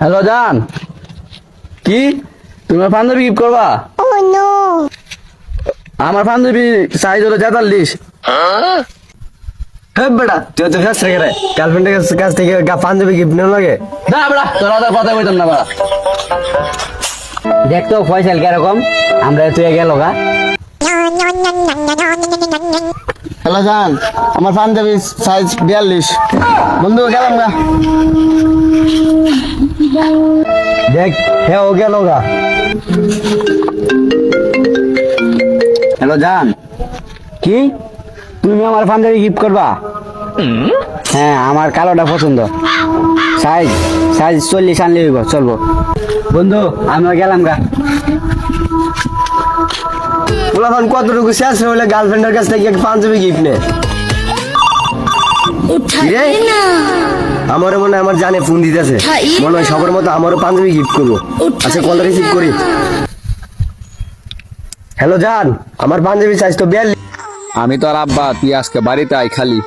Hello জান, কি তোমার বান্ধবী গিফট করবা? আমার বান্ধবী সাইজ হলো 43। হ্যাঁ বেটা, তুই তো কাছ থেকে গার্লফ্রেন্ডের কাছ থেকে পাঞ্জাবি গিফট নেওয়া লাগে। না বেড়া, তোরা তো কথা বলতাম না বেড়া। দেখতো ফয়সাল কিরকম, আমরা তুই গেল গা। হ্যালো জান, আমার পাঞ্জাবি সাইজ 42। বন্ধু গেলাম গা। দেখ হ্যাঁ ও গেল গা। হ্যালো জান, কি তুমি আমার পাঞ্জাবি গিফট করবা? হ্যাঁ, আমার কালোটা পছন্দ। সাইজ সাইজ 40 আনলে হইব, চলবো। বন্ধু আমরা গেলাম গা। বললাম কতটুকু শেষ হলে গার্লফ্রেন্ডের কাছ থেকে পাঞ্জাবি গিফট নে। আমার মনে হয় আমার জানে ফোন দিতেছে, মনে হয় সবার মতো আমারও পাঞ্জাবি গিফট করবো। আচ্ছা কল রিসিভ করি। হ্যালো জান, আমার পাঞ্জাবি সাইজ তো 42। আমি তো আর আব্বা, তুই আজকে বাড়িতে আয় খালি।